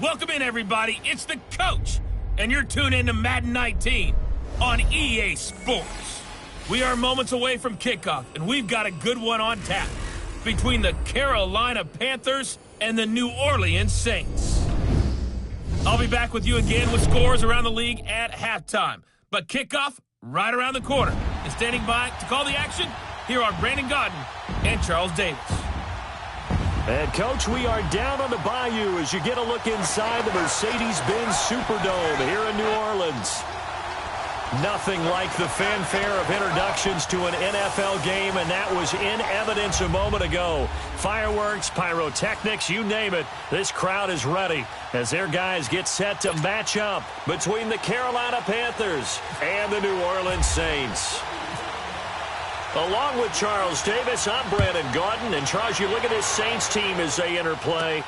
Welcome in, everybody. It's the coach, and you're tuned in to Madden 19 on EA Sports. We are moments away from kickoff, and we've got a good one on tap between the Carolina Panthers and the New Orleans Saints. I'll be back with you again with scores around the league at halftime, but kickoff right around the corner. And standing by to call the action, here are Brandon Godden and Charles Davis. And, Coach, we are down on the bayou as you get a look inside the Mercedes-Benz Superdome here in New Orleans. Nothing like the fanfare of introductions to an NFL game, and that was in evidence a moment ago. Fireworks, pyrotechnics, you name it. This crowd is ready as their guys get set to match up between the Carolina Panthers and the New Orleans Saints. Along with Charles Davis, I'm Brandon Godden. And, Charles, you look at this Saints team as they enter play.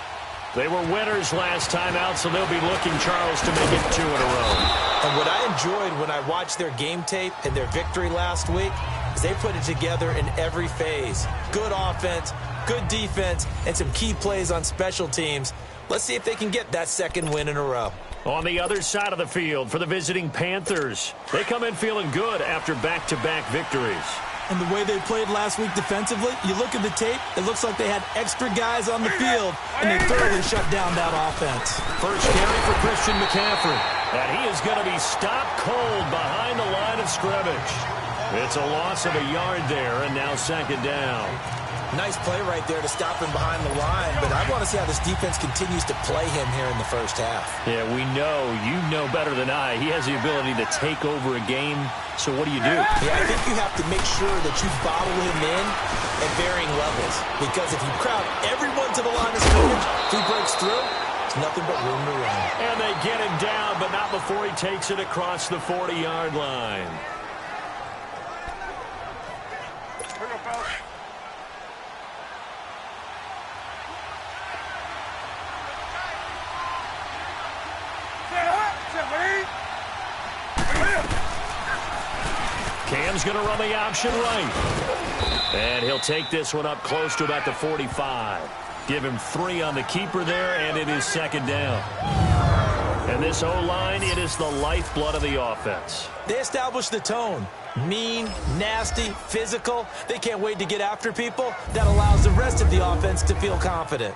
They were winners last time out, so they'll be looking, Charles, to make it 2 in a row. And what I enjoyed when I watched their game tape and their victory last week is they put it together in every phase. Good offense, good defense, and some key plays on special teams. Let's see if they can get that second win in a row. On the other side of the field for the visiting Panthers, they come in feeling good after back-to-back victories. And the way they played last week defensively, you look at the tape, it looks like they had extra guys on the field, and they thoroughly shut down that offense. First carry for Christian McCaffrey. And he is going to be stopped cold behind the line of scrimmage. It's a loss of a yard there, and now second down. Nice play right there to stop him behind the line, but I want to see how this defense continues to play him here in the first half. Yeah, we know. You know better than I. He has the ability to take over a game, so what do you do? Yeah, I think you have to make sure that you bottle him in at varying levels, because if you crowd everyone to the line of scrimmage, if he breaks through, there's nothing but room to run. And they get him down, but not before he takes it across the 40-yard line. Cam's going to run the option right. And he'll take this one up close to about the 45. Give him 3 on the keeper there, and it is second down. And this O-line, it is the lifeblood of the offense. They established the tone. Mean, nasty, physical. They can't wait to get after people. That allows the rest of the offense to feel confident.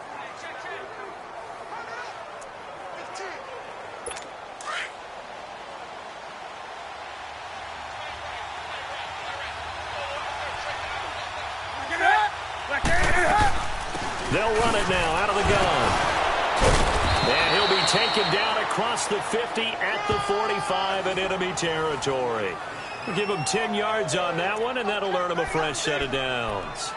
They'll run it now out of the gun. And he'll be taken down across the 50 at the 45 in enemy territory. We'll give him 10 yards on that one, and that'll earn him a fresh set of downs.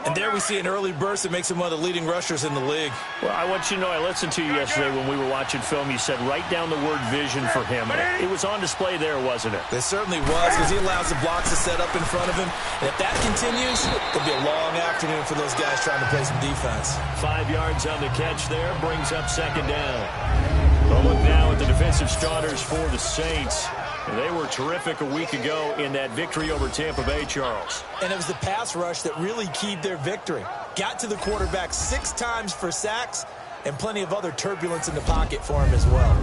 And there we see an early burst that makes him one of the leading rushers in the league. Well, I want you to know, I listened to you yesterday when we were watching film. You said write down the word vision for him. It was on display there, wasn't it? It certainly was, because he allows the blocks to set up in front of him. And if that continues, it'll be a long afternoon for those guys trying to play some defense. 5 yards on the catch there, brings up second down. Well, look now at the defensive starters for the Saints. They were terrific a week ago in that victory over Tampa Bay, Charles. And it was the pass rush that really keyed their victory. Got to the quarterback 6 times for sacks and plenty of other turbulence in the pocket for him as well.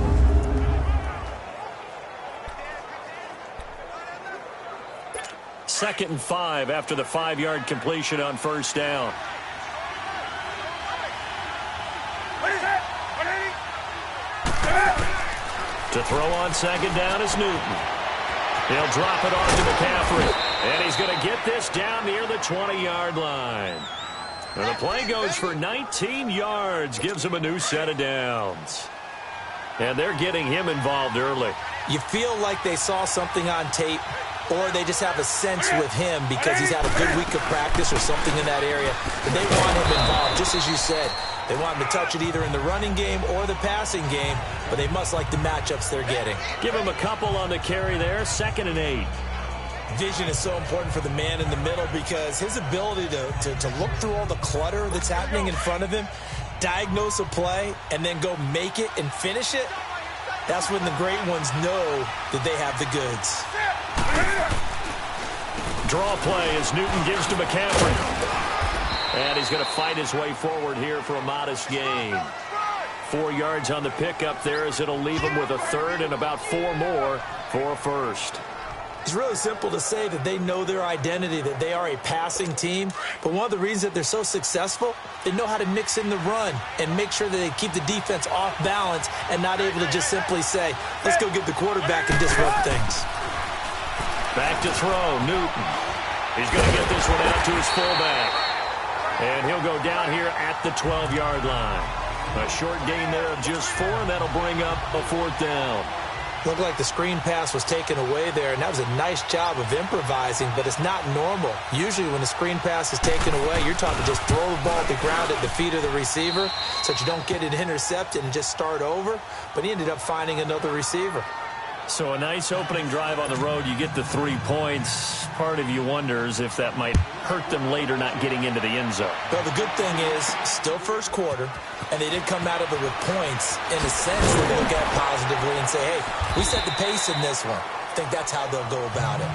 Second and 5 after the 5-yard completion on first down. To throw on second down is Newton. He'll drop it off to McCaffrey. And he's going to get this down near the 20-yard line. And the play goes for 19 yards. Gives him a new set of downs. And they're getting him involved early. You feel like they saw something on tape, or they just have a sense with him because he's had a good week of practice or something in that area. And they want him involved, just as you said. They want him to touch it either in the running game or the passing game, but they must like the matchups they're getting. Give him a couple on the carry there, 2nd and 8. Vision is so important for the man in the middle because his ability to look through all the clutter that's happening in front of him, diagnose a play, and then go make it and finish it, that's when the great ones know that they have the goods. Draw play as Newton gives to McCaffrey. And he's going to fight his way forward here for a modest gain. 4 yards on the pickup there, as it'll leave them with a third and about 4 more for a first. It's really simple to say that they know their identity, that they are a passing team. But one of the reasons that they're so successful, they know how to mix in the run and make sure that they keep the defense off balance and not able to just simply say, let's go get the quarterback and disrupt things. Back to throw, Newton. He's going to get this one out to his fullback. And he'll go down here at the 12-yard line. A short gain there of just 4, and that'll bring up a 4th down. Looked like the screen pass was taken away there, and that was a nice job of improvising, but it's not normal. Usually when the screen pass is taken away, you're taught to just throw the ball at the ground at the feet of the receiver so that you don't get it intercepted and just start over, but he ended up finding another receiver. So a nice opening drive on the road. You get the 3 points. Part of you wonders if that might hurt them later not getting into the end zone. Well, the good thing is, still first quarter, and they did come out of it with points. In a sense, they look at it positively and say, hey, we set the pace in this one. I think that's how they'll go about it.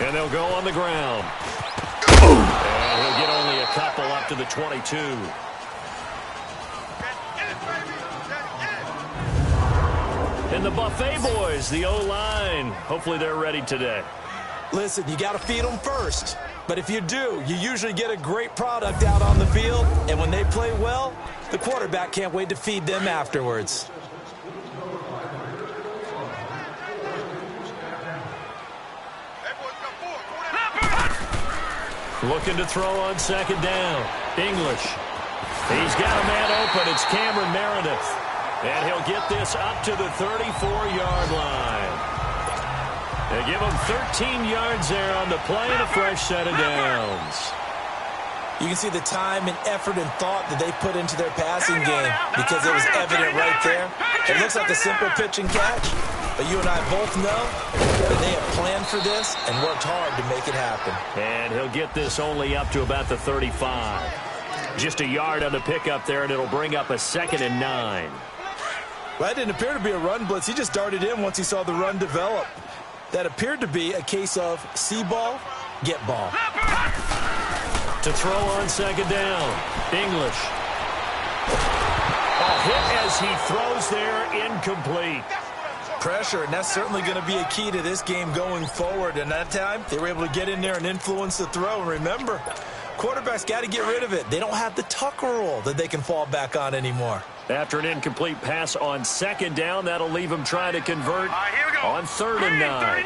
And they'll go on the ground. And he'll get only a couple up to the 22. And the Buffet boys, the O-line, hopefully they're ready today. Listen, you got to feed them first. But if you do, you usually get a great product out on the field. And when they play well, the quarterback can't wait to feed them afterwards. Looking to throw on 2nd down. English. He's got a man open. It's Cameron Meredith. And he'll get this up to the 34-yard line. They give him 13 yards there on the play and a fresh set of downs. You can see the time and effort and thought that they put into their passing game because it was evident right there. It looks like a simple pitch and catch, but you and I both know that they have planned for this and worked hard to make it happen. And he'll get this only up to about the 35. Just a yard on the pickup there, and it'll bring up a 2nd and 9. Well, that didn't appear to be a run blitz. He just darted in once he saw the run develop. That appeared to be a case of see ball, get ball. To throw on 2nd down. English. A hit as he throws there, incomplete. Pressure, and that's certainly going to be a key to this game going forward. And that time, they were able to get in there and influence the throw. And remember, quarterbacks got to get rid of it. They don't have the Tucker rule that they can fall back on anymore. After an incomplete pass on 2nd down, that'll leave him trying to convert on 3rd and 9.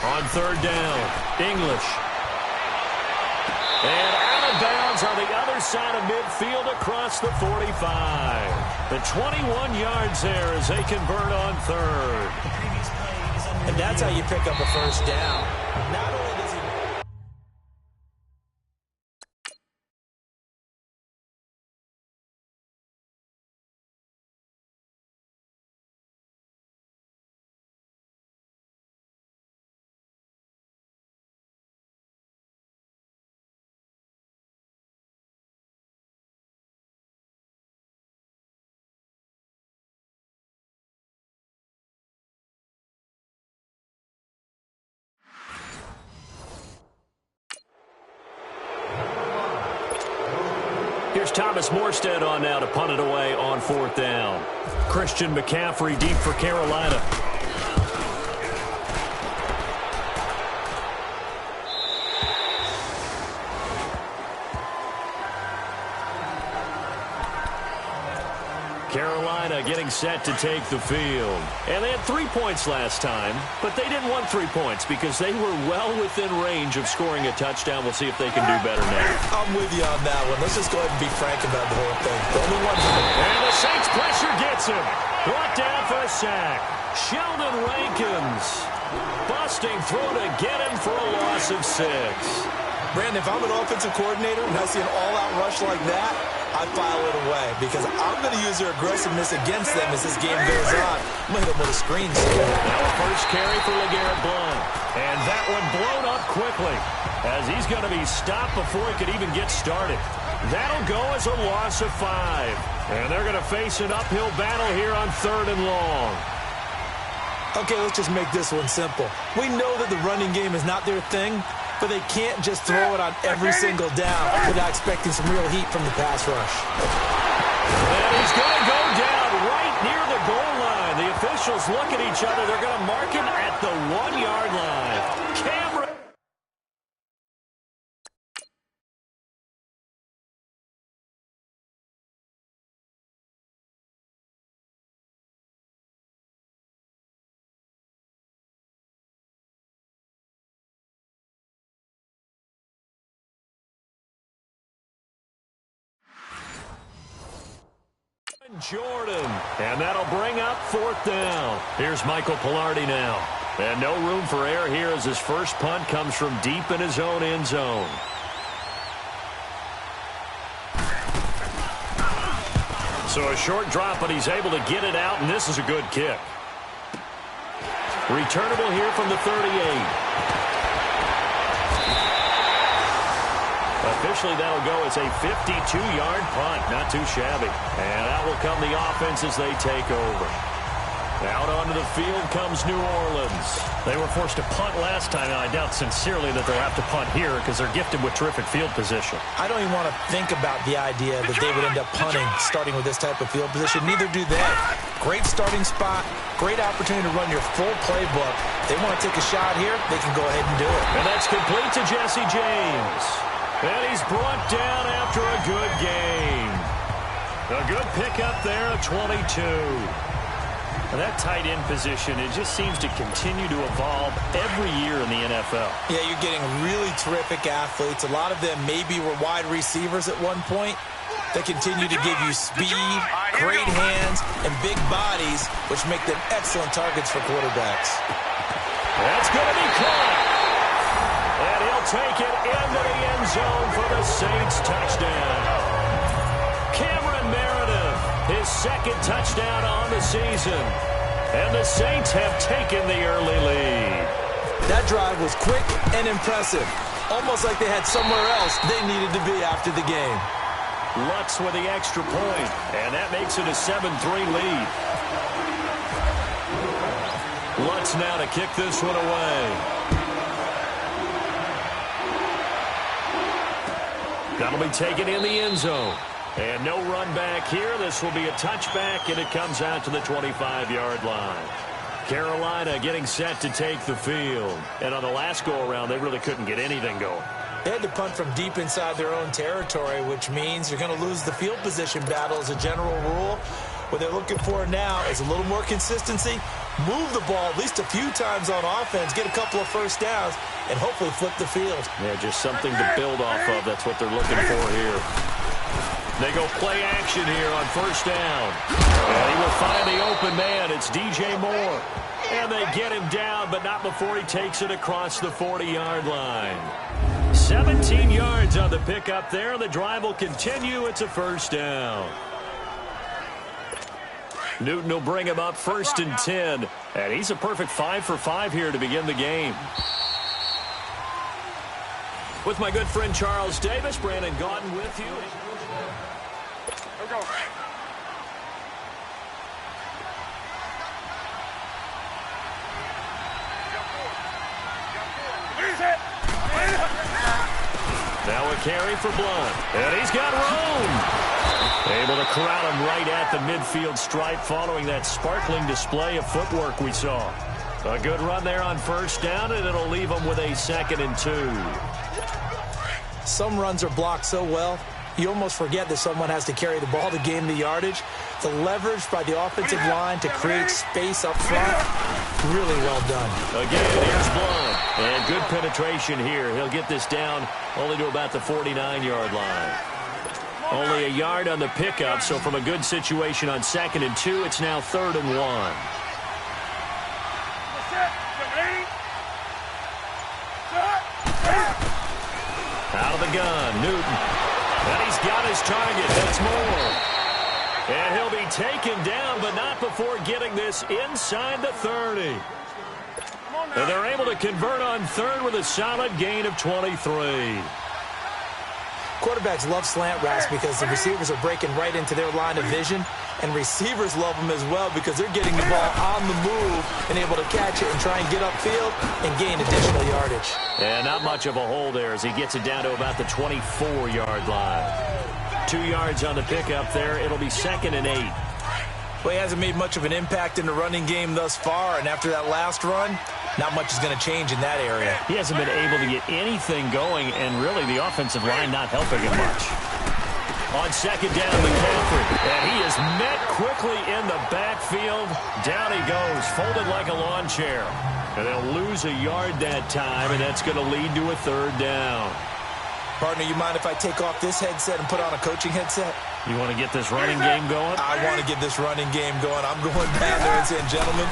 On 3rd down, English. And out of bounds on the other side of midfield across the 45. The 21 yards there as they convert on 3rd. And that's how you pick up a first down. Not only does he... Here's Thomas Morstead on now to punt it away on 4th down. Christian McCaffrey deep for Carolina. Carolina getting set to take the field. And they had 3 points last time, but they didn't want 3 points because they were well within range of scoring a touchdown. We'll see if they can do better now. I'm with you on that one. Let's just go ahead and be frank about the whole thing. The only one and the Saints pressure gets him. Brought down for a sack. Sheldon Rankins busting through to get him for a loss of 6. Brandon, if I'm an offensive coordinator and I see an all-out rush like that, I file it away because I'm going to use their aggressiveness against them as this game goes on. I'm going to hit them with a screen. Now a first carry for LeGarrette Blount. And that one blown up quickly. as he's going to be stopped before he could even get started. That'll go as a loss of 5. And they're going to face an uphill battle here on 3rd and long. Okay, let's just make this one simple. We know that the running game is not their thing, but they can't just throw it on every single down without expecting some real heat from the pass rush. And he's going to go down right near the goal line. The officials look at each other. They're going to mark him at the 1-yard line. Cameron. Jordan, and that'll bring up 4th down. Here's Michael Pilardi now. And no room for error here as his first punt comes from deep in his own end zone. So a short drop, but he's able to get it out, and this is a good kick. Returnable here from the 38. Officially, that'll go as a 52-yard punt. Not too shabby. And out will come the offense as they take over. Out onto the field comes New Orleans. They were forced to punt last time, and I doubt sincerely that they'll have to punt here because they're gifted with terrific field position. I don't even want to think about the idea that they would end up punting starting with this type of field position. Neither do they. Great starting spot, great opportunity to run your full playbook. They want to take a shot here, they can go ahead and do it. And that's complete to Jesse James. And he's brought down after a good game. A good pickup there at 22. And that tight end position, it just seems to continue to evolve every year in the NFL. Yeah, you're getting really terrific athletes. A lot of them maybe were wide receivers at one point. They continue to give you speed, great hands, and big bodies, which make them excellent targets for quarterbacks. That's going to be caught. And he'll take it into the end zone for the Saints touchdown. Cameron Meredith, his 2nd touchdown on the season. And the Saints have taken the early lead. That drive was quick and impressive. Almost like they had somewhere else they needed to be after the game. Lutz with the extra point, and that makes it a 7-3 lead. Lutz now to kick this one away. That'll be taken in the end zone. And no run back here. This will be a touchback, and it comes out to the 25-yard line. Carolina getting set to take the field. And on the last go-around, they really couldn't get anything going. They had to punt from deep inside their own territory, which means you're going to lose the field position battle as a general rule. What they're looking for now is a little more consistency, move the ball at least a few times on offense, get a couple of first downs, and hopefully flip the field. Yeah, just something to build off of. That's what they're looking for here. They go play action here on 1st down. And he will find the open man. It's DJ Moore. And they get him down, but not before he takes it across the 40-yard line. 17 yards on the pickup there. The drive will continue. It's a 1st down. Newton will bring him up 1st and 10. And he's a perfect 5 for 5 here to begin the game. With my good friend Charles Davis, Brandon Gaudin with you. Here we go. Now a carry for Blunt. And he's got room. Able to corral him right at the midfield stripe following that sparkling display of footwork we saw. A good run there on 1st down, and it'll leave him with a 2nd and 2. Some runs are blocked so well, you almost forget that someone has to carry the ball to gain the yardage. The leverage by the offensive line to create space up front, really well done. Again, here's Blunt. And good penetration here. He'll get this down only to about the 49-yard line. Only a yard on the pickup, so from a good situation on 2nd and 2, it's now 3rd and 1. Out of the gun, Newton. And he's got his target. That's Moore. And he'll be taken down, but not before getting this inside the 30. And they're able to convert on third with a solid gain of 23. Quarterbacks love slant routes because the receivers are breaking right into their line of vision, and receivers love them as well because they're getting the ball on the move and able to catch it and try and get upfield and gain additional yardage. And not much of a hole there as he gets it down to about the 24-yard line. 2 yards on the pickup there. It'll be 2nd and 8. Well, he hasn't made much of an impact in the running game thus far, and after that last run, not much is going to change in that area. He hasn't been able to get anything going, and really the offensive line not helping him much. On 2nd down, McCaffrey, and he is met quickly in the backfield. Down he goes, folded like a lawn chair. And they'll lose a yard that time, and that's going to lead to a 3rd down. Partner, you mind if I take off this headset and put on a coaching headset? You want to get this running game going? I want to get this running game going. I'm going down there and saying, gentlemen,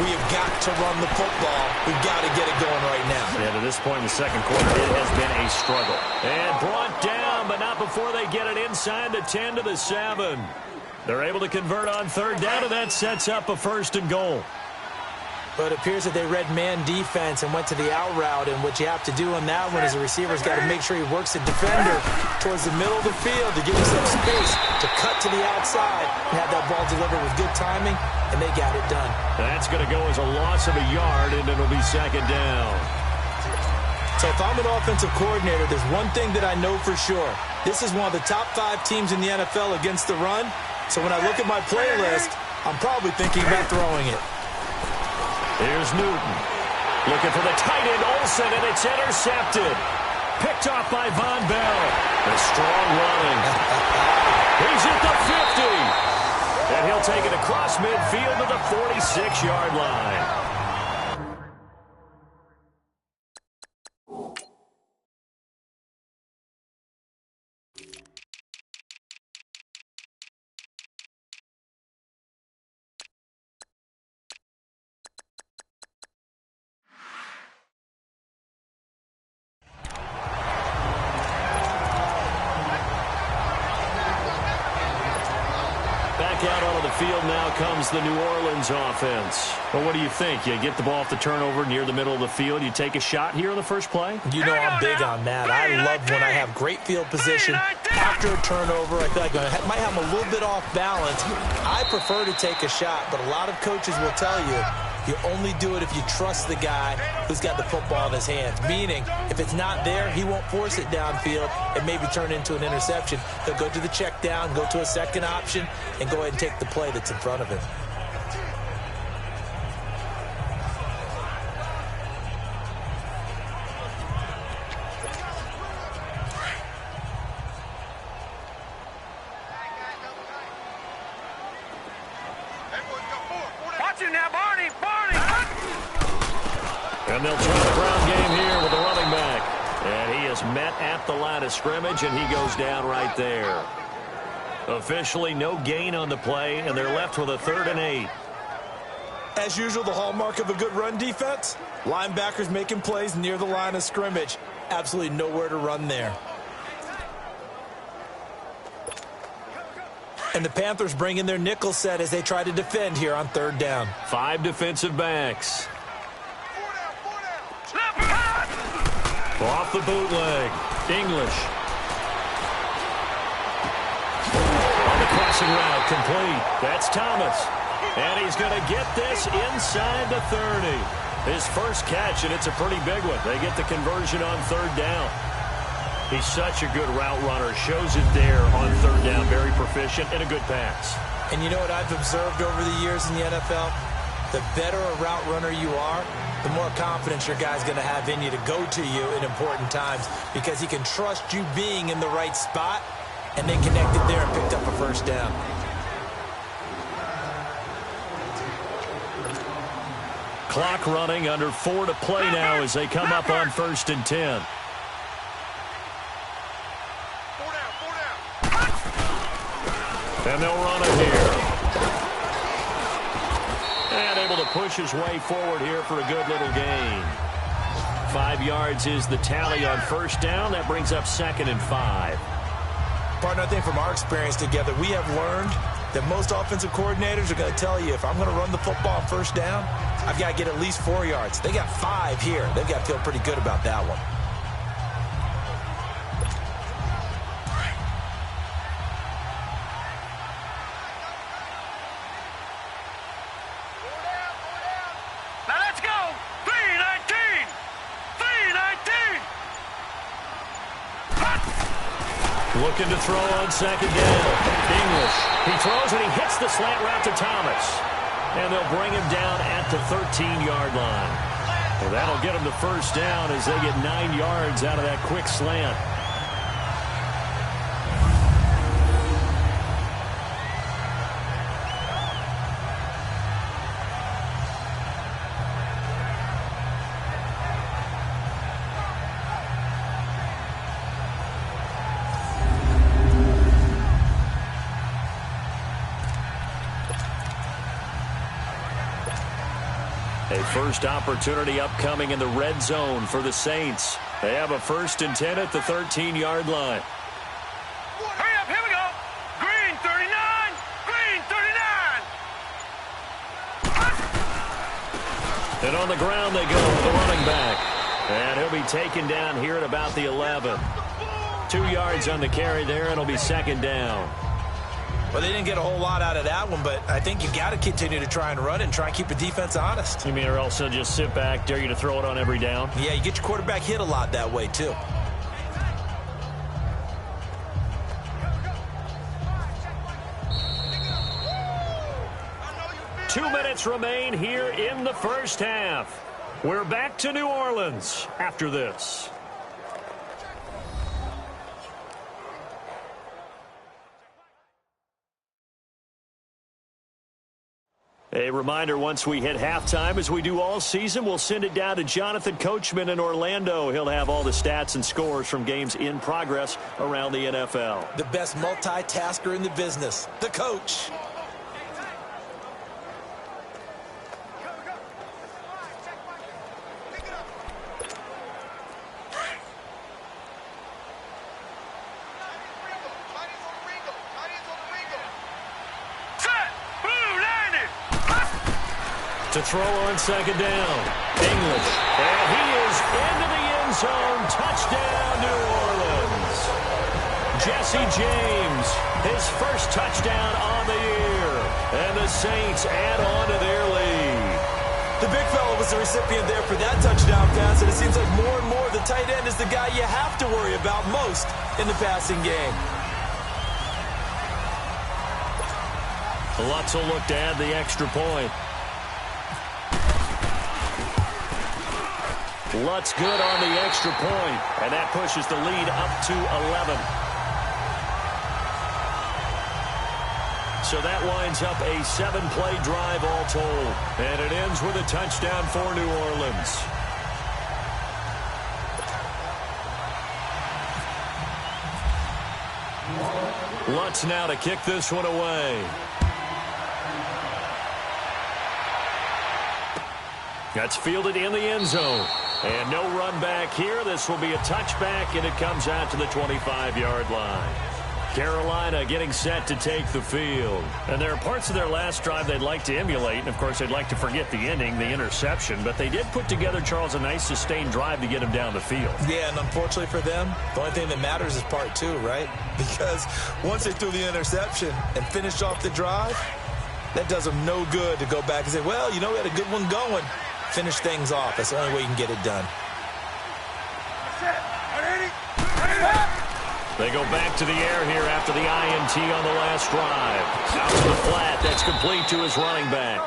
we have got to run the football. We've got to get it going right now. Yeah, to this point in the 2nd quarter, it has been a struggle. And brought down, but not before they get it inside the 10 to the 7. They're able to convert on 3rd down, and that sets up a 1st and goal. But it appears that they read man defense and went to the out route, and what you have to do on that one is the receiver's got to make sure he works the defender towards the middle of the field to give himself space to cut to the outside and have that ball delivered with good timing, and they got it done. That's going to go as a loss of a yard, and it'll be 2nd down. So if I'm an offensive coordinator, there's one thing that I know for sure. This is one of the top 5 teams in the NFL against the run, so when I look at my playlist, I'm probably thinking about throwing it. Here's Newton. Looking for the tight end, Olsen, and it's intercepted. Picked off by Von Bell. The strong running. He's at the 50. And he'll take it across midfield to the 46-yard line. Out onto the field now comes the New Orleans offense. Well, what do you think? You get the ball off the turnover near the middle of the field. You take a shot here on the first play? You know I'm big on that. I love when I have great field position after a turnover. I feel like I might have them a little bit off balance. I prefer to take a shot, but a lot of coaches will tell you you only do it if you trust the guy who's got the football in his hands. Meaning, if it's not there, he won't force it downfield and maybe turn into an interception. He'll go to the check down, go to a second option, and go ahead and take the play that's in front of him. And they'll try the ground game here with the running back. And he is met at the line of scrimmage, and he goes down right there. Officially, no gain on the play, and they're left with a 3rd and 8. As usual, the hallmark of a good run defense, linebackers making plays near the line of scrimmage. Absolutely nowhere to run there. And the Panthers bring in their nickel set as they try to defend here on 3rd down. 5 defensive backs. Off the bootleg. English. On the crossing route, complete. That's Thomas. And he's going to get this inside the 30. His first catch, and it's a pretty big one. They get the conversion on 3rd down. He's such a good route runner. Shows it there on 3rd down. Very proficient and a good pass. And you know what I've observed over the years in the NFL? The better a route runner you are, the more confidence your guy's going to have in you to go to you in important times because he can trust you being in the right spot, and they connected there and picked up a 1st down. Clock running, under 4 to play now as they come up on 1st and 10. And they'll run it here. And able to push his way forward here for a good little gain. 5 yards is the tally on 1st down. That brings up 2nd and 5. Partner, I think from our experience together, we have learned that most offensive coordinators are going to tell you, if I'm going to run the football on first down, I've got to get at least 4 yards. They got 5 here. They've got to feel pretty good about that one. Now let's go. 3-19. 3-19. Looking to throw on second down. English. He throws and he hits the slant route to Thomas. And they'll bring him down at the 13-yard line. Well, that'll get him the first down as they get 9 yards out of that quick slant. A first opportunity upcoming in the red zone for the Saints. They have a 1st and 10 at the 13-yard line. Hurry up, here we go. Green 39. Green 39. And on the ground they go with the running back. And he'll be taken down here at about the 11. 2 yards on the carry there, and it'll be second down. Well, they didn't get a whole lot out of that one, but I think you got to continue to try and run and try and keep the defense honest. You mean or else they'll just sit back, dare you to throw it on every down? Yeah, you get your quarterback hit a lot that way, too. Two minutes remain here in the first half. We're back to New Orleans after this. A reminder, once we hit halftime, as we do all season, we'll send it down to Jonathan Coachman in Orlando. He'll have all the stats and scores from games in progress around the NFL. The best multitasker in the business, the coach. To throw on second down. English. And he is into the end zone. Touchdown, New Orleans. Jesse James, his first touchdown on the year. And the Saints add on to their lead. The big fella was the recipient there for that touchdown pass, and it seems like more and more the tight end is the guy you have to worry about most in the passing game. Lutz will look to add the extra point. Lutz good on the extra point, and that pushes the lead up to 11. So that winds up a 7-play drive all told, and it ends with a touchdown for New Orleans. Lutz now to kick this one away. That's fielded in the end zone. And no run back here. This will be a touchback, and it comes out to the 25-yard line. Carolina getting set to take the field. And there are parts of their last drive they'd like to emulate. And, of course, they'd like to forget the ending, the interception. But they did put together, Charles, a nice sustained drive to get him down the field. Yeah, and unfortunately for them, the only thing that matters is part 2, right? Because once they threw the interception and finished off the drive, that does them no good to go back and say, well, you know, we had a good one going. Finish things off. That's the only way you can get it done. They go back to the air here after the INT on the last drive. Out to the flat. That's complete to his running back.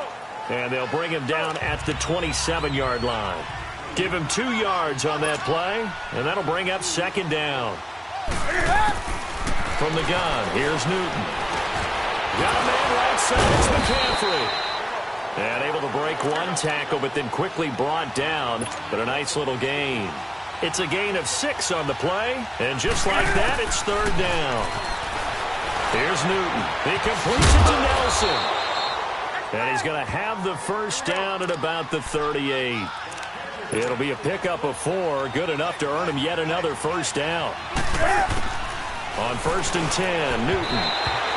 And they'll bring him down at the 27-yard line. Give him 2 yards on that play, and that'll bring up second down. From the gun, here's Newton. Got a man right side. It's McCaffrey. And able to break one tackle, but then quickly brought down. But a nice little gain. It's a gain of 6 on the play. And just like that, it's third down. Here's Newton. He completes it to Nelson. And he's going to have the first down at about the 38. It'll be a pickup of 4. Good enough to earn him yet another first down. On 1st and 10, Newton.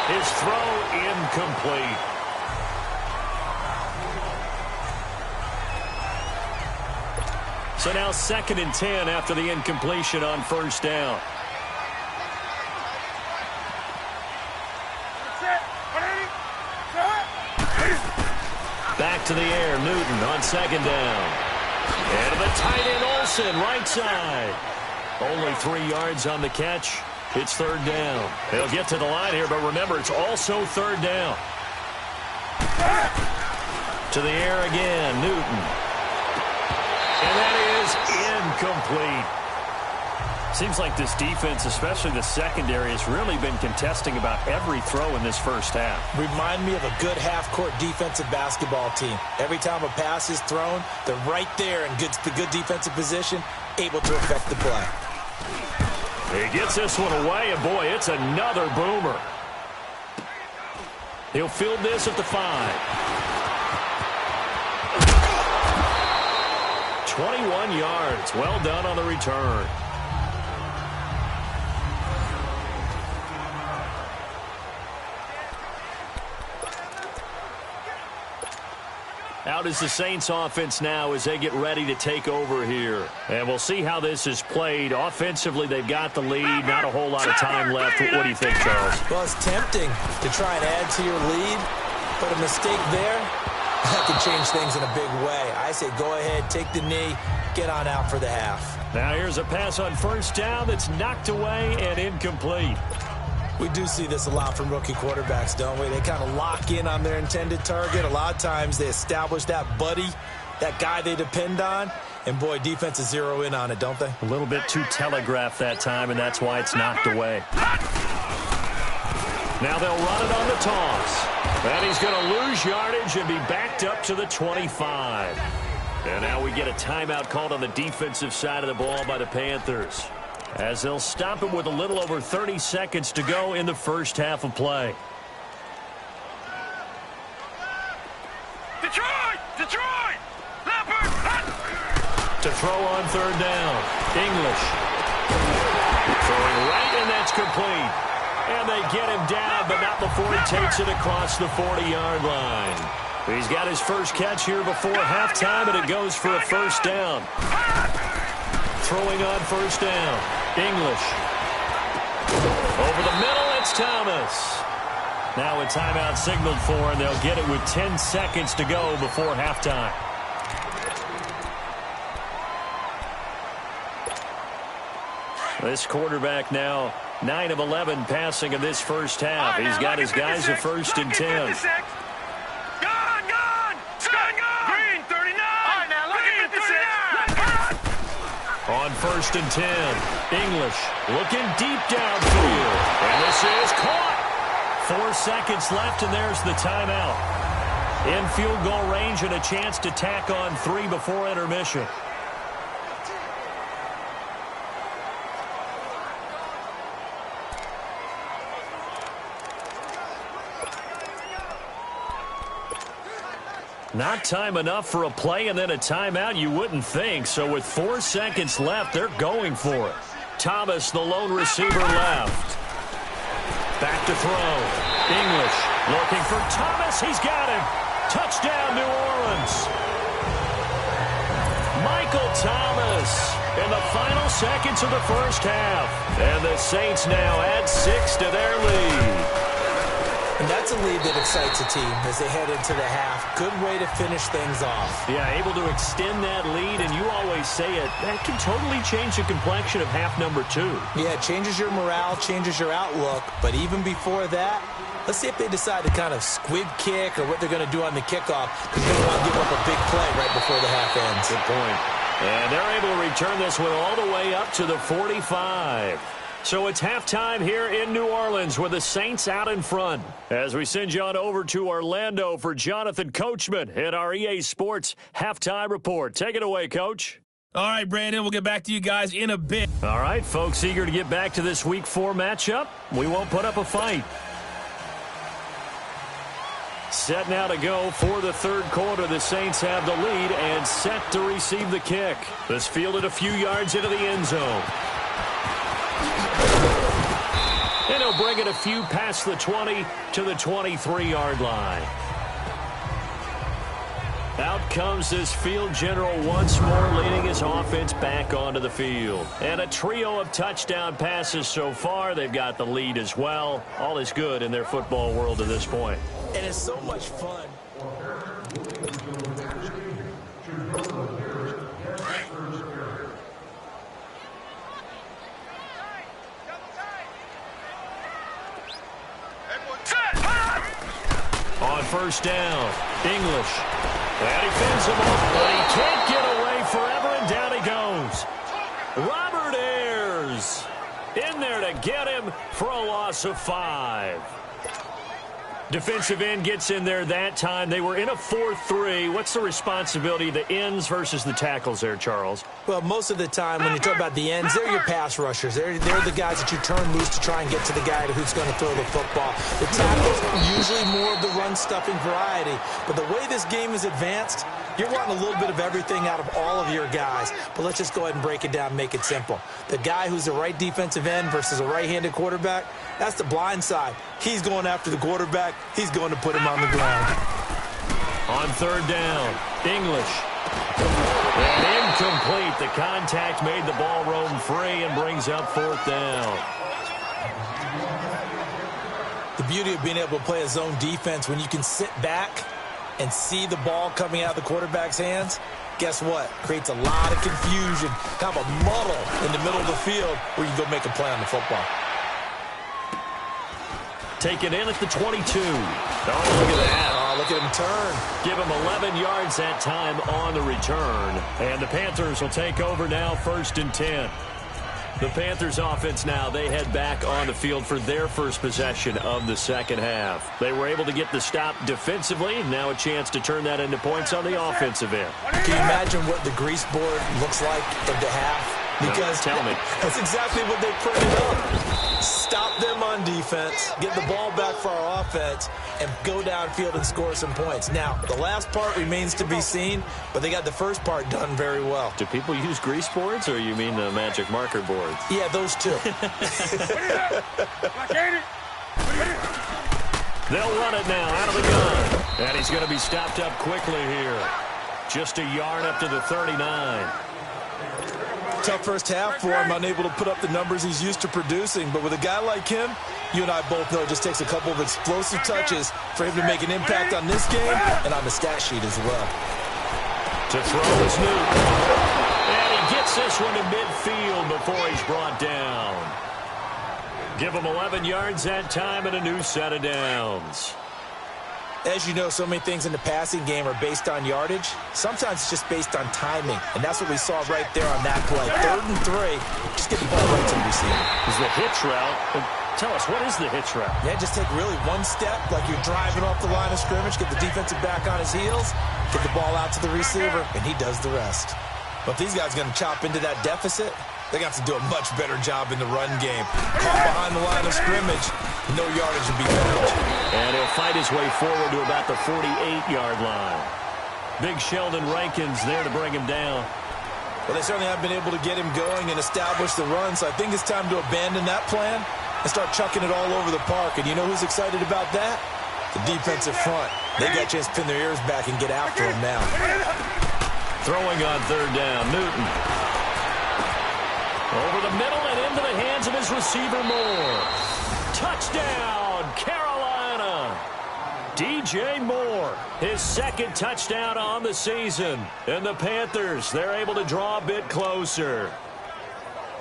His throw incomplete. So now 2nd and 10 after the incompletion on first down. Back to the air, Newton on 2nd down. And the tight end Olsen, right side. Only 3 yards on the catch. It's 3rd down. They'll get to the line here, but remember, it's also 3rd down. To the air again, Newton. And that is incomplete. Seems like this defense, especially the secondary, has really been contesting about every throw in this first half. Remind me of a good half-court defensive basketball team. Every time a pass is thrown, they're right there in the good defensive position, able to affect the play. He gets this one away, and boy, it's another boomer. He'll field this at the 5. 21 yards. Well done on the return. Out is the Saints offense now as they get ready to take over here. And we'll see how this is played. Offensively, they've got the lead. Not a whole lot of time left. What do you think, Charles? Well, it's tempting to try and add to your lead, but a mistake there, that can change things in a big way. I say go ahead, take the knee, get on out for the half. Now here's a pass on first down that's knocked away and incomplete. We do see this a lot from rookie quarterbacks, don't we? They kind of lock in on their intended target. A lot of times they establish that buddy, that guy they depend on, and boy, defenses zero in on it, don't they? A little bit too telegraphed that time, and that's why it's knocked away. Now they'll run it on the toss. And he's going to lose yardage and be backed up to the 25. And now we get a timeout called on the defensive side of the ball by the Panthers, as they'll stop him with a little over 30 seconds to go in the first half of play. Detroit! Detroit! Leopard! To throw on 3rd down. English. Throwing right, and that's complete. And they get him down, but not before he takes it across the 40-yard line. He's got his first catch here before halftime, and it goes for a first down. Throwing on first down. English. Over the middle, it's Thomas. Now a timeout signaled for, and they'll get it with 10 seconds to go before halftime. This quarterback now 9 of 11 passing in this first half. He's got his guys at 1st and 10. Gone! Green 39! All right, now look at 56! On 1st and 10, English looking deep downfield. And this is caught. 4 seconds left, and there's the timeout. In field goal range and a chance to tack on 3 before intermission. Not time enough for a play and then a timeout, you wouldn't think. So with 4 seconds left, they're going for it. Thomas, the lone receiver, left. Back to throw. English looking for Thomas. He's got him. Touchdown, New Orleans. Michael Thomas in the final seconds of the first half. And the Saints now add 6 to their lead. And that's a lead that excites a team as they head into the half. Good way to finish things off. Yeah, able to extend that lead, and you always say it, that can totally change the complexion of half number 2. Yeah, it changes your morale, changes your outlook. But even before that, let's see if they decide to kind of squib kick or what they're going to do on the kickoff, because they don't want to give up a big play right before the half ends. Good point. And they're able to return this one all the way up to the 45. So it's halftime here in New Orleans with the Saints out in front. As we send you on over to Orlando for Jonathan Coachman in our EA Sports Halftime Report. Take it away, Coach. All right, Brandon, we'll get back to you guys in a bit. All right, folks, eager to get back to this Week 4 matchup. We won't put up a fight. Set now to go for the third quarter. The Saints have the lead and set to receive the kick. This fielded a few yards into the end zone. And he'll They'll bring it a few past the 20 to the 23-yard line. Out comes this field general once more, leading his offense back onto the field. And a trio of touchdown passes so far. They've got the lead as well. All is good in their football world at this point. And it's so much fun. On first down, English. And he fends him off, but he can't get away forever, and down he goes. Robert Ayers in there to get him for a loss of 5. Defensive end gets in there that time. They were in a 4-3. What's the responsibility of the ends versus the tackles there, Charles? Well, most of the time when you talk about the ends, they're your pass rushers. They're the guys that you turn loose to try and get to the guy who's going to throw the football. The tackles, usually more of the run-stuffing variety. But the way this game is advanced, you're wanting a little bit of everything out of all of your guys. But let's just go ahead and break it down and make it simple. The guy who's the right defensive end versus a right-handed quarterback, that's the blind side. He's going after the quarterback. He's going to put him on the ground. On third down, English. And incomplete. The contact made the ball roam free and brings up fourth down. The beauty of being able to play a zone defense when you can sit back and see the ball coming out of the quarterback's hands, guess what? Creates a lot of confusion, kind of a muddle in the middle of the field where you can go make a play on the football. Taken in at the 22. Oh, look at that. Oh, look at him turn. Give him 11 yards that time on the return. And the Panthers will take over now, 1st and 10. The Panthers offense now, they head back on the field for their first possession of the second half. They were able to get the stop defensively. Now a chance to turn that into points on the offensive end. Can you imagine what the grease board looks like at the half? Because tell me. That's exactly what they printed up. Stop them on defense, get the ball back for our offense, and go downfield and score some points. Now, the last part remains to be seen, but they got the first part done very well. Do people use grease boards, or you mean the magic marker boards? Yeah, those two. They'll run it now out of the gun. And he's going to be stopped up quickly here. Just a yard up to the 39. Tough first half for him, unable to put up the numbers he's used to producing. But with a guy like him, you and I both know it just takes a couple of explosive touches for him to make an impact on this game and on the stat sheet as well. To throw is Newton. And he gets this one to midfield before he's brought down. Give him 11 yards that time and a new set of downs. As you know, so many things in the passing game are based on yardage. Sometimes it's just based on timing, and that's what we saw right there on that play. 3rd and 3, just get the ball right to the receiver. Is the hitch route. Tell us, what is the hitch route? Yeah, just take really one step, like you're driving off the line of scrimmage, get the defensive back on his heels, get the ball out to the receiver, and he does the rest. But if these guys are going to chop into that deficit, they got to do a much better job in the run game. Caught behind the line of scrimmage, no yardage to be found. And he'll fight his way forward to about the 48-yard line. Big Sheldon Rankins there to bring him down. Well, they certainly have been able to get him going and establish the run, so I think it's time to abandon that plan and start chucking it all over the park. And you know who's excited about that? The defensive front. They got a chance to pin their ears back and get after him now. Throwing on 3rd down, Newton. Over the middle and into the hands of his receiver, Moore. Touchdown, Carolina. DJ Moore, his 2nd touchdown on the season. And the Panthers, they're able to draw a bit closer.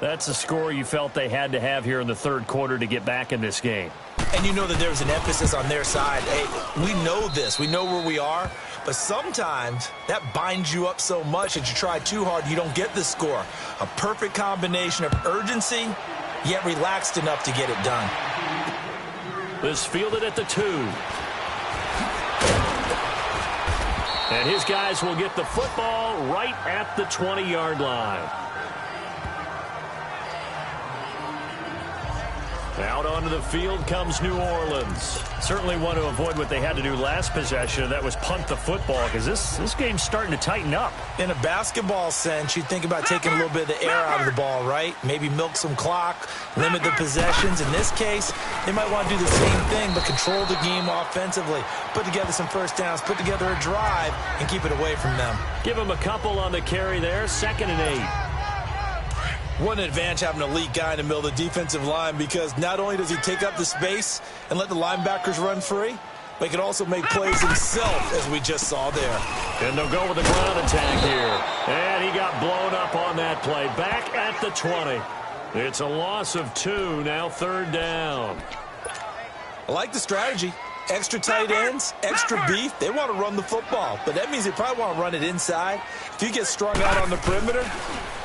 That's a score you felt they had to have here in the 3rd quarter to get back in this game. And you know that there's an emphasis on their side. Hey, we know this. We know where we are. But sometimes that binds you up so much that you try too hard, you don't get the score. A perfect combination of urgency, yet relaxed enough to get it done. This fielded at the 2. And his guys will get the football right at the 20-yard line. Out onto the field comes New Orleans. Certainly want to avoid what they had to do last possession. That was punt the football, because this game's starting to tighten up. In a basketball sense, you think about taking a little bit of the air out of the ball, right? Maybe milk some clock, limit the possessions. In this case, they might want to do the same thing, but control the game offensively. Put together some first downs, put together a drive, and keep it away from them. Give them a couple on the carry there. 2nd and 8. What an advantage having an elite guy in the middle of the defensive line, because not only does he take up the space and let the linebackers run free, but he can also make plays himself, as we just saw there. And they'll go with the ground attack here. And he got blown up on that play. Back at the 20. It's a loss of 2, now 3rd down. I like the strategy. Extra tight ends, extra beef. They want to run the football, but that means they probably want to run it inside. If you get strung out on the perimeter,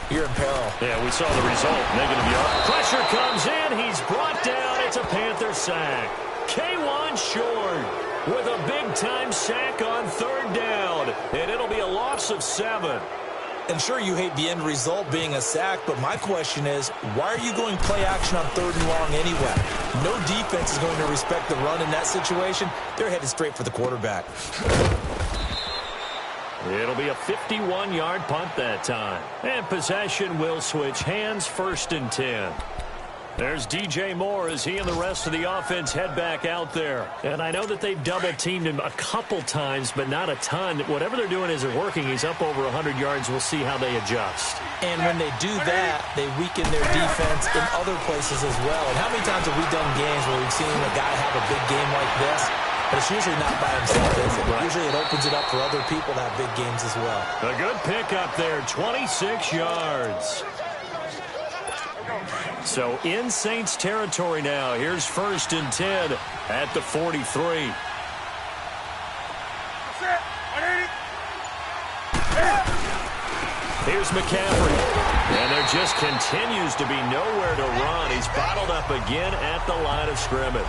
you're in peril. Yeah, we saw the result. Negative yard. Pressure comes in. He's brought down. It's a Panther sack. K1 Short with a big-time sack on 3rd down. And it'll be a loss of 7. And sure, you hate the end result being a sack, but my question is, why are you going play action on 3rd and long anyway? No defense is going to respect the run in that situation. They're headed straight for the quarterback. It'll be a 51-yard punt that time. And possession will switch hands. 1st and 10. There's DJ Moore as he and the rest of the offense head back out there. And I know that they've double-teamed him a couple times, but not a ton. Whatever they're doing isn't working. He's up over 100 yards. We'll see how they adjust. And when they do that, they weaken their defense in other places as well. And how many times have we done games where we've seen a guy have a big game like this? But it's usually not by himself, is it? Right. Usually it opens it up for other people to have big games as well. A good pickup there, 26 yards. So in Saints territory now. Here's 1st and 10 at the 43. Here's McCaffrey. And there just continues to be nowhere to run. He's bottled up again at the line of scrimmage.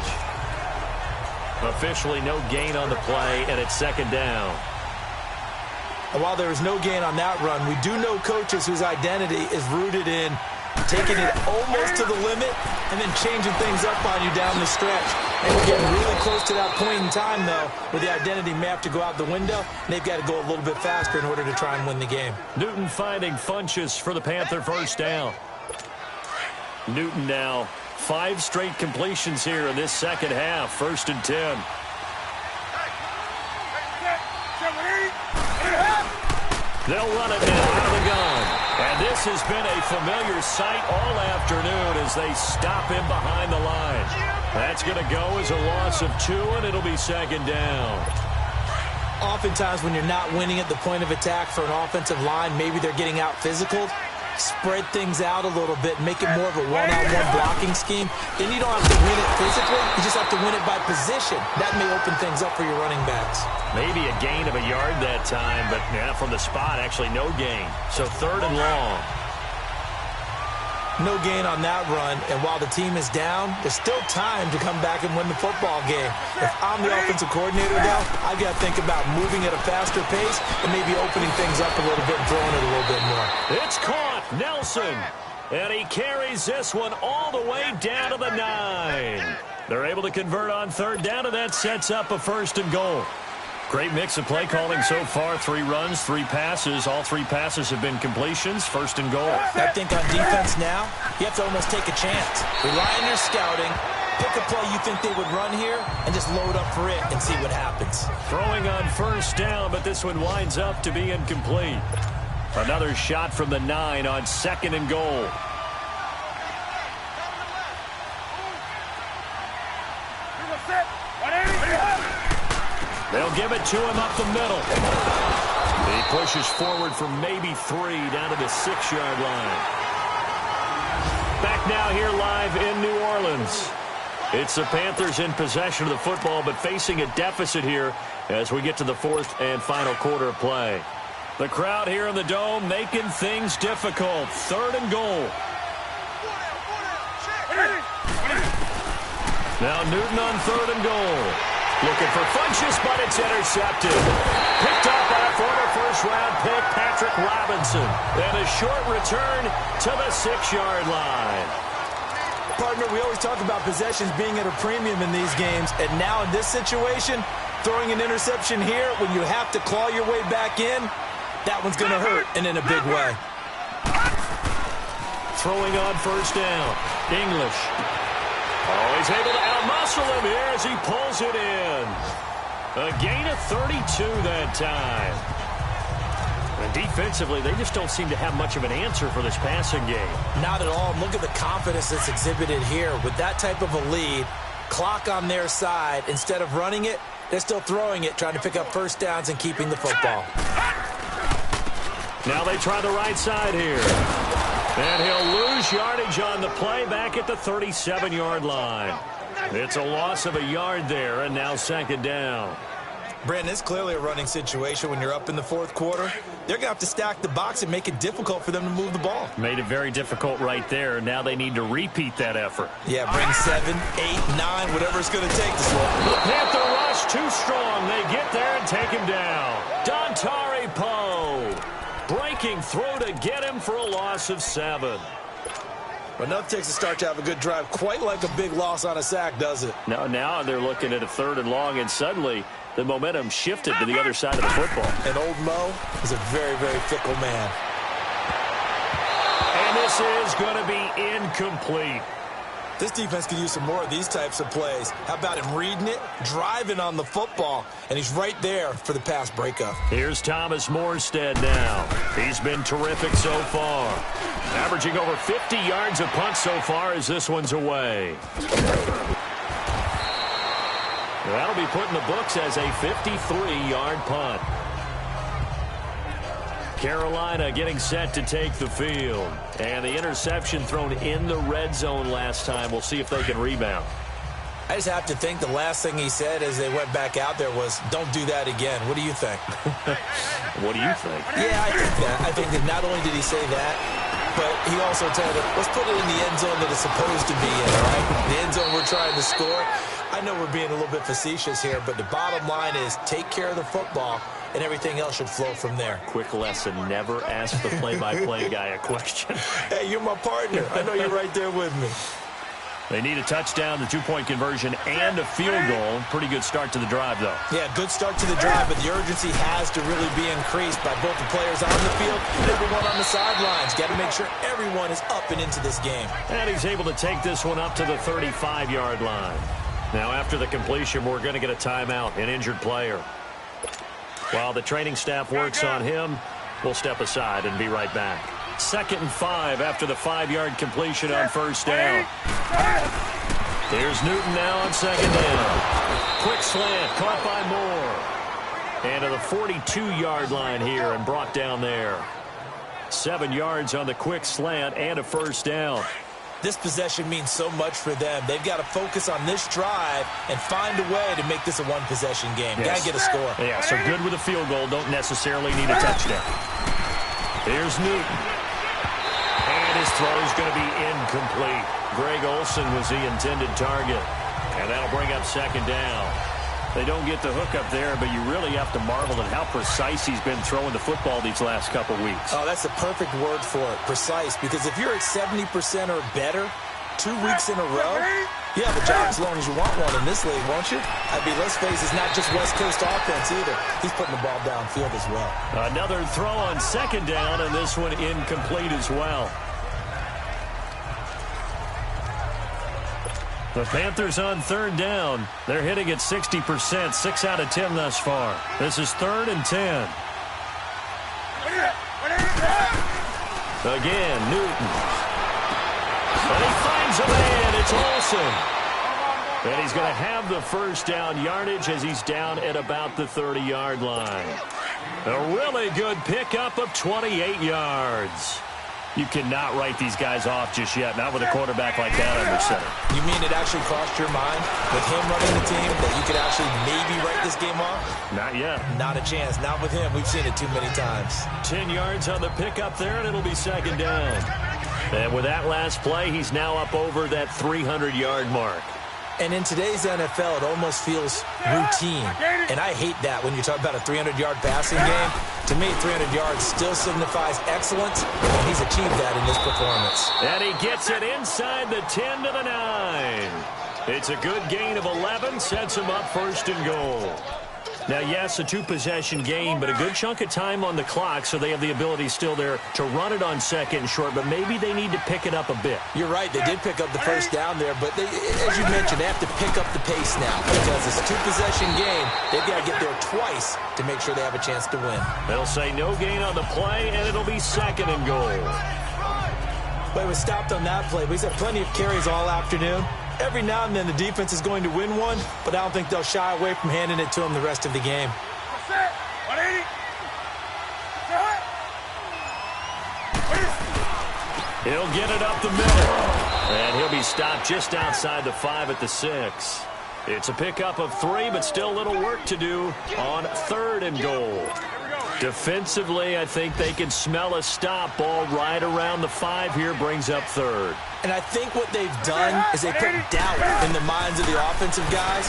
Officially no gain on the play, and it's 2nd down. And while there is no gain on that run, we do know coaches whose identity is rooted in taking it almost to the limit and then changing things up on you down the stretch. And we're getting really close to that point in time, though, where the identity may have to go out the window, and they've got to go a little bit faster in order to try and win the game. Newton finding Funchess for the Panther 1st down. Newton now 5 straight completions here in this 2nd half. 1st and 10. They'll run it now out of the gun. And this has been a familiar sight all afternoon as they stop him behind the line. That's going to go as a loss of 2, and it'll be 2nd down. Oftentimes when you're not winning at the point of attack for an offensive line, maybe they're getting out physical. Spread things out a little bit, make it more of a one-on-one blocking scheme. Then you don't have to win it physically. You just have to win it by position. That may open things up for your running backs. Maybe a gain of a yard that time, but yeah, from the spot, actually no gain. So 3rd and long. No gain on that run, and while the team is down, there's still time to come back and win the football game. If I'm the offensive coordinator, though, I've got to think about moving at a faster pace and maybe opening things up a little bit and throwing it a little bit more. It's caught, Nelson, and he carries this one all the way down to the 9. They're able to convert on 3rd down, and that sets up a 1st and goal. Great mix of play calling so far. 3 runs, 3 passes. All 3 passes have been completions. 1st and goal. I think on defense now, you have to almost take a chance. Rely on your scouting. Pick a play you think they would run here and just load up for it and see what happens. Throwing on 1st down, but this one winds up to be incomplete. Another shot from the 9 on 2nd and goal. They'll give it to him up the middle. He pushes forward for maybe 3 down to the 6-yard line. Back now here live in New Orleans. It's the Panthers in possession of the football, but facing a deficit here as we get to the 4th and final quarter of play. The crowd here in the Dome making things difficult. 3rd and goal. Now Newton on 3rd and goal. Looking for Funchess, but it's intercepted. Picked up by a former first-round pick, Patrick Robinson. And a short return to the 6-yard line. partner, we always talk about possessions being at a premium in these games, and now in this situation, throwing an interception here when you have to claw your way back in, that one's going to hurt, and in a big way. Throwing on first down. English. Oh, he's able to outmuscle him here as he pulls it in. A gain of 32 that time. And defensively, they just don't seem to have much of an answer for this passing game. Not at all. Look at the confidence that's exhibited here. With that type of a lead, clock on their side, instead of running it, they're still throwing it, trying to pick up first downs and keeping the football. Now they try the right side here. And he'll lose yardage on the play back at the 37-yard line. It's a loss of a yard there, and now second down. Brandon, it's clearly a running situation when you're up in the fourth quarter. They're going to have to stack the box and make it difficult for them to move the ball. Made it very difficult right there. Now they need to repeat that effort. Yeah, bring 7, 8, 9, whatever it's going to take this one. The Panther rush too strong. They get there and take him down. Dontari Poe. Breaking throw to get him for a loss of 7. Enough takes a start to have a good drive. Quite like a big loss on a sack, does it? Now they're looking at a 3rd and long, and suddenly the momentum shifted to the other side of the football. And old Mo is a very, very fickle man. And this is going to be incomplete. This defense could use some more of these types of plays. How about him reading it, driving on the football, and he's right there for the pass breakup. Here's Thomas Morstead now. He's been terrific so far. Averaging over 50 yards a punt so far as this one's away. That'll be put in the books as a 53-yard punt. Carolina getting set to take the field. And the interception thrown in the red zone last time. We'll see if they can rebound. I just have to think the last thing he said as they went back out there was, don't do that again. What do you think? What do you think? Yeah, I think that. I think that not only did he say that, but he also told him, let's put it in the end zone that it's supposed to be in, right? The end zone we're trying to score. I know we're being a little bit facetious here, but the bottom line is take care of the football, and everything else should flow from there. Quick lesson, never ask the play-by-play guy a question. Hey, you're my partner. I know you're right there with me. They need a touchdown, the 2-point conversion, and a field goal. Pretty good start to the drive, though. Yeah, good start to the drive, but the urgency has to really be increased by both the players on the field and everyone on the sidelines. Got to make sure everyone is up and into this game. And he's able to take this one up to the 35-yard line. Now, after the completion, we're going to get a timeout, an injured player. While the training staff works on him, we'll step aside and be right back. 2nd and 5 after the 5-yard completion on first down. Here's Newton now on 2nd down. Quick slant caught by Moore. And to the 42-yard line here and brought down there. 7 yards on the quick slant and a first down. This possession means so much for them. They've got to focus on this drive and find a way to make this a one-possession game. Yes. Got to get a score. Yeah, so good with a field goal. Don't necessarily need a touchdown. Here's Newton. And his throw is going to be incomplete. Greg Olsen was the intended target. And that'll bring up 2nd down. They don't get the hook up there, but you really have to marvel at how precise he's been throwing the football these last couple weeks. Oh, that's the perfect word for it, precise. Because if you're at 70% or better 2 weeks in a row, you have a job as long as you want one in this league, won't you? I mean, let's face it, it's not just West Coast offense either. He's putting the ball downfield as well. Another throw on 2nd down, and this one incomplete as well. The Panthers on 3rd down. They're hitting at 60%, 6 out of 10 thus far. This is 3rd and 10. Again, Newton. And he finds a man. It's Olsen. And he's going to have the first down yardage as he's down at about the 30-yard line. A really good pickup of 28 yards. You cannot write these guys off just yet, not with a quarterback like that under center. You mean it actually crossed your mind with him running the team that you could actually maybe write this game off? Not yet. Not a chance. Not with him. We've seen it too many times. 10 yards on the pickup there, and it'll be 2nd down. And with that last play, he's now up over that 300-yard mark. And in today's NFL, it almost feels routine. And I hate that when you talk about a 300-yard passing game. To me, 300 yards still signifies excellence, and he's achieved that in this performance. And he gets it inside the 10 to the 9. It's a good gain of 11, sets him up first and goal. Now, yes, a two-possession game, but a good chunk of time on the clock, so they have the ability still there to run it on second and short, but maybe they need to pick it up a bit. You're right. They did pick up the first down there, but as you mentioned, they have to pick up the pace now because it's a two-possession game. They've got to get there twice to make sure they have a chance to win. They'll say no gain on the play, and it'll be second and goal. But it was stopped on that play, but he's had plenty of carries all afternoon. Every now and then the defense is going to win one, but I don't think they'll shy away from handing it to him the rest of the game. He'll get it up the middle, and he'll be stopped just outside the 5 at the 6. It's a pickup of 3, but still a little work to do on third and goal. Defensively, I think they can smell a stop. Ball right around the 5 here, brings up third. And I think what they've done is they put doubt in the minds of the offensive guys.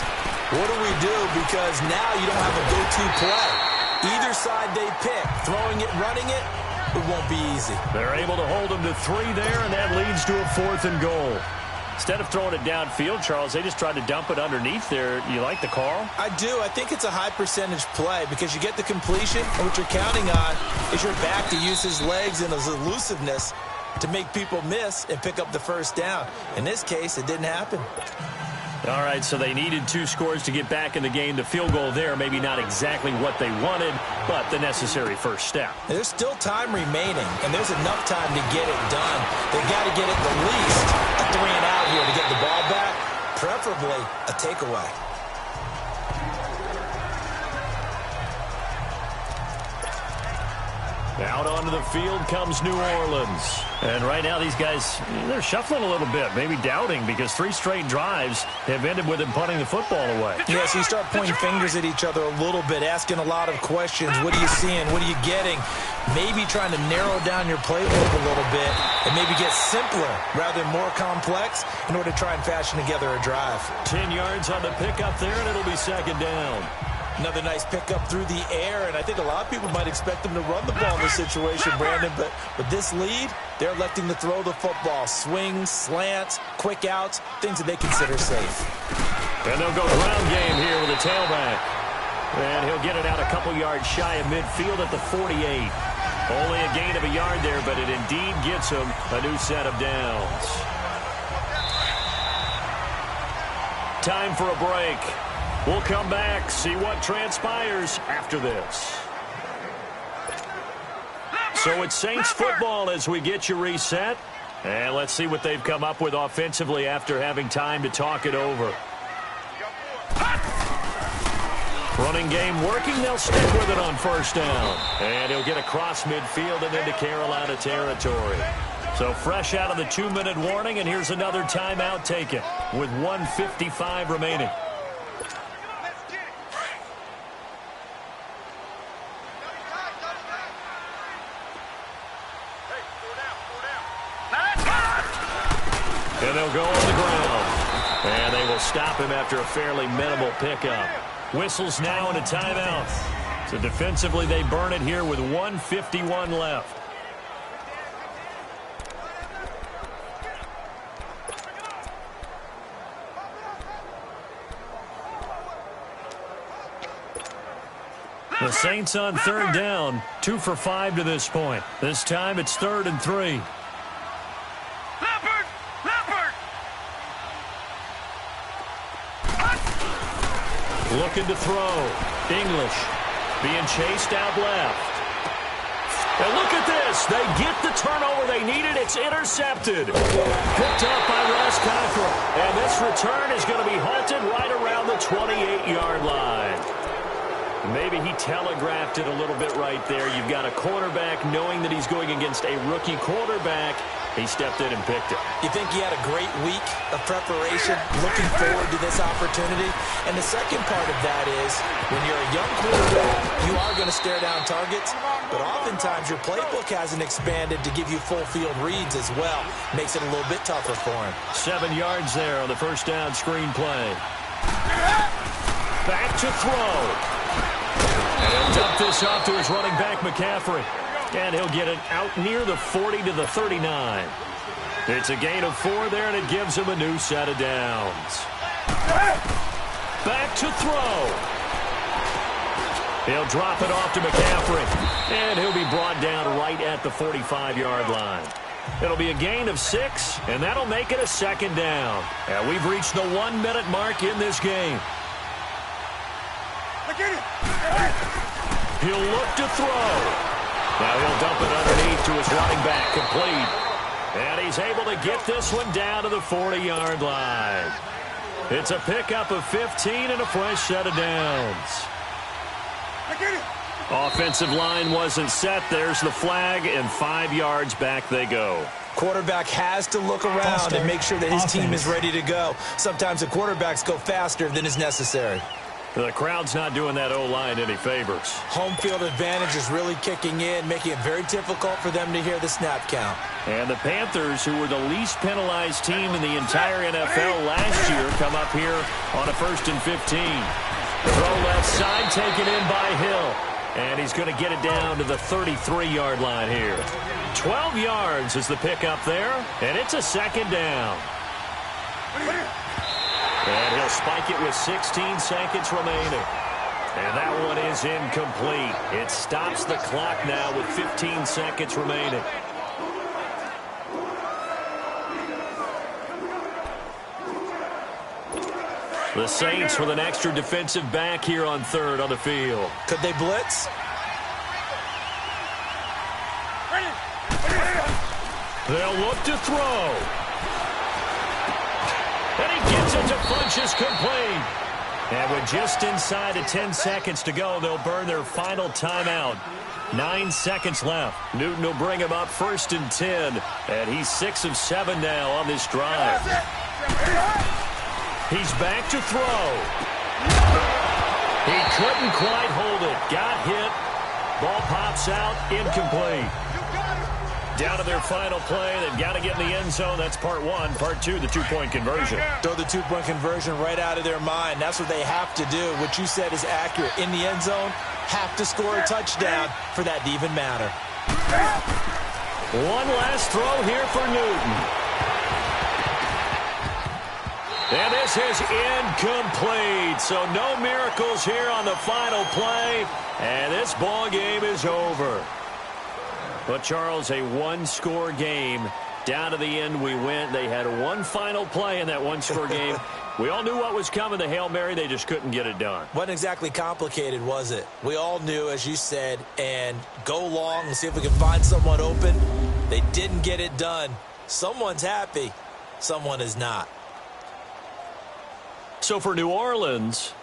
What do we do? Because now you don't have a go-to play. Either side they pick, throwing it, running it, it won't be easy. They're able to hold them to 3 there, and that leads to a 4th and goal. Instead of throwing it downfield, Charles, they just tried to dump it underneath there. You like the call? I do. I think it's a high-percentage play because you get the completion, and what you're counting on is your back to use his legs and his elusiveness to make people miss and pick up the first down. In this case, it didn't happen. All right, so they needed 2 scores to get back in the game. The field goal there, maybe not exactly what they wanted, but the necessary first step. There's still time remaining, and there's enough time to get it done. They've got to get at the least a 3 and out here to get the ball back, preferably a takeaway. Out onto the field comes New Orleans. And right now these guys, they're shuffling a little bit, maybe doubting, because 3 straight drives have ended with them punting the football away. Yeah, so you start pointing fingers at each other a little bit, asking a lot of questions. What are you seeing? What are you getting? Maybe trying to narrow down your playbook a little bit and maybe get simpler rather than more complex in order to try and fashion together a drive. 10 yards on the pickup there, and it'll be second down. Another nice pickup through the air, and I think a lot of people might expect them to run the ball in this situation, Brandon, but with this lead, they're electing to throw the football. Swings, slants, quick outs, things that they consider safe. And they'll go ground game here with a tailback. And he'll get it out a couple yards shy of midfield at the 48. Only a gain of a yard there, but it indeed gets him a new set of downs. Time for a break. We'll come back, see what transpires after this. So it's Saints football as we get you reset. And let's see what they've come up with offensively after having time to talk it over. Running game working, they'll stick with it on first down. And he'll get across midfield and into Carolina territory. So fresh out of the 2-minute warning, and here's another timeout taken with 1:55 remaining. And they'll go on the ground. And they will stop him after a fairly minimal pickup. Whistles now in a timeout. So defensively, they burn it here with 1:51 left. The Saints on third down, 2 for 5 to this point. This time it's 3rd and 3. Looking to throw. English being chased out left. And look at this. They get the turnover they needed. It's intercepted. Picked up by Ross Cockrell. And this return is going to be halted right around the 28-yard line. Maybe he telegraphed it a little bit right there. You've got a quarterback knowing that he's going against a rookie quarterback. He stepped in and picked it. You think he had a great week of preparation, looking forward to this opportunity? And the second part of that is, when you're a young quarterback, you are going to stare down targets. But oftentimes your playbook hasn't expanded to give you full field reads as well. Makes it a little bit tougher for him. 7 yards there on the first down screen play. Back to throw. And he'll dump this off to his running back, McCaffrey. And he'll get it out near the 40 to the 39. It's a gain of 4 there, and it gives him a new set of downs. Back to throw. He'll drop it off to McCaffrey, and he'll be brought down right at the 45-yard line. It'll be a gain of 6, and that'll make it a second down. And we've reached the 1-minute mark in this game. He'll look to throw. Now he'll dump it underneath to his running back, complete. And he's able to get this one down to the 40-yard line. It's a pickup of 15 and a fresh set of downs. Offensive line wasn't set. There's the flag, and 5 yards back they go. Quarterback has to look around and make sure that his team is ready to go. Sometimes the quarterbacks go faster than is necessary. The crowd's not doing that O-line any favors. Home field advantage is really kicking in, making it very difficult for them to hear the snap count. And the Panthers, who were the least penalized team in the entire NFL last year, come up here on a 1st and 15. Throw left side, taken in by Hill. And he's going to get it down to the 33-yard line here. 12 yards is the pickup there, and it's a second down. And he'll spike it with 16 seconds remaining. And that one is incomplete. It stops the clock now with 15 seconds remaining. The Saints with an extra defensive back here on 3rd on the field. Could they blitz? They'll look to throw. And he gets it to Funchess complete. And with just inside of 10 seconds to go, they'll burn their final timeout. 9 seconds left. Newton will bring him up 1st and 10. And he's 6 of 7 now on this drive. He's back to throw. He couldn't quite hold it. Got hit. Ball pops out. Incomplete. Down to their final play. They've got to get in the end zone. That's part 1. Part 2, the 2-point conversion. Throw the 2-point conversion right out of their mind. That's what they have to do. What you said is accurate. In the end zone, have to score a touchdown for that to even matter. One last throw here for Newton. And this is incomplete. So no miracles here on the final play. And this ball game is over. But, Charles, a one-score game. Down to the end we went. They had one final play in that one-score game. We all knew what was coming. The Hail Mary, they just couldn't get it done. Wasn't exactly complicated, was it? We all knew, as you said, and go long and see if we can find someone open. They didn't get it done. Someone's happy. Someone is not. So for New Orleans,